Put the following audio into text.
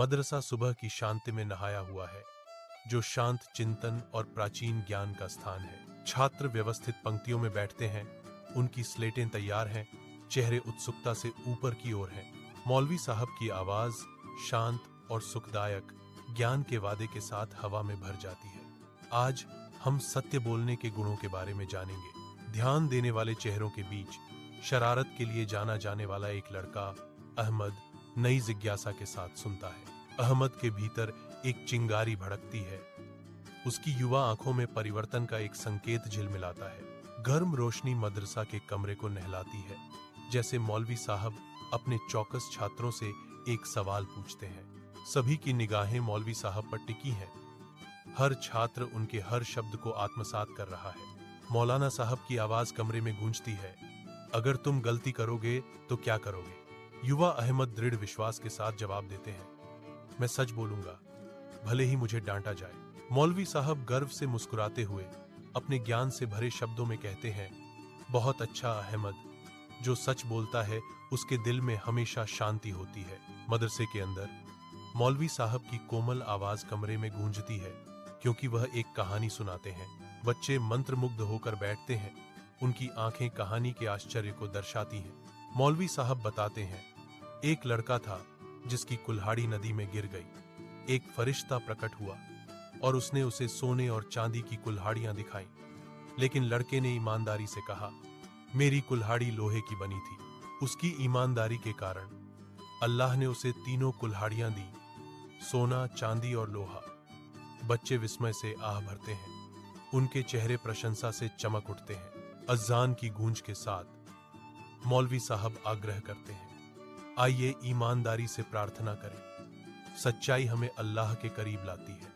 मदरसा सुबह की शांति में नहाया हुआ है, जो शांत चिंतन और प्राचीन ज्ञान का स्थान है। छात्र व्यवस्थित पंक्तियों में बैठते हैं, उनकी स्लेटें तैयार हैं, चेहरे उत्सुकता से ऊपर की ओर हैं। मौलवी साहब की आवाज शांत और सुखदायक ज्ञान के वादे के साथ हवा में भर जाती है। आज हम सत्य बोलने के गुणों के बारे में जानेंगे। ध्यान देने वाले चेहरों के बीच शरारत के लिए जाना जाने वाला एक लड़का अहमद नई जिज्ञासा के साथ सुनता है। अहमद के भीतर एक चिंगारी भड़कती है। उसकी युवा आंखों में परिवर्तन का एक संकेत झिलमिलाता है। गर्म रोशनी मदरसा के कमरे को नहलाती है, जैसे मौलवी साहब अपने चौकस छात्रों से एक सवाल पूछते हैं। सभी की निगाहें मौलवी साहब पर टिकी हैं। हर छात्र उनके हर शब्द को आत्मसात कर रहा है। मौलाना साहब की आवाज कमरे में गूंजती है, अगर तुम गलती करोगे तो क्या करोगे? युवा अहमद दृढ़ विश्वास के साथ जवाब देते हैं, मैं सच बोलूंगा, भले ही मुझे डांटा जाए। मौलवी साहब गर्व से मुस्कुराते हुए अपने ज्ञान से भरे शब्दों में कहते हैं, बहुत अच्छा अहमद, जो सच बोलता है उसके दिल में हमेशा शांति होती है। मदरसे के अंदर मौलवी साहब की कोमल आवाज कमरे में गूंजती है, क्योंकि वह एक कहानी सुनाते हैं। बच्चे मंत्रमुग्ध होकर बैठते हैं, उनकी आंखें कहानी के आश्चर्य को दर्शाती हैं। मौलवी साहब बताते हैं, एक लड़का था जिसकी कुल्हाड़ी नदी में गिर गई। एक फरिश्ता प्रकट हुआ और उसने उसे सोने और चांदी की कुल्हाड़ियां दिखाई, लेकिन लड़के ने ईमानदारी से कहा, मेरी कुल्हाड़ी लोहे की बनी थी। उसकी ईमानदारी के कारण अल्लाह ने उसे तीनों कुल्हाड़ियां दी, सोना, चांदी और लोहा। बच्चे विस्मय से आह भरते हैं, उनके चेहरे प्रशंसा से चमक उठते हैं। अज़ान की गूंज के साथ मौलवी साहब आग्रह करते हैं, आइए ईमानदारी से प्रार्थना करें। सच्चाई हमें अल्लाह के करीब लाती है।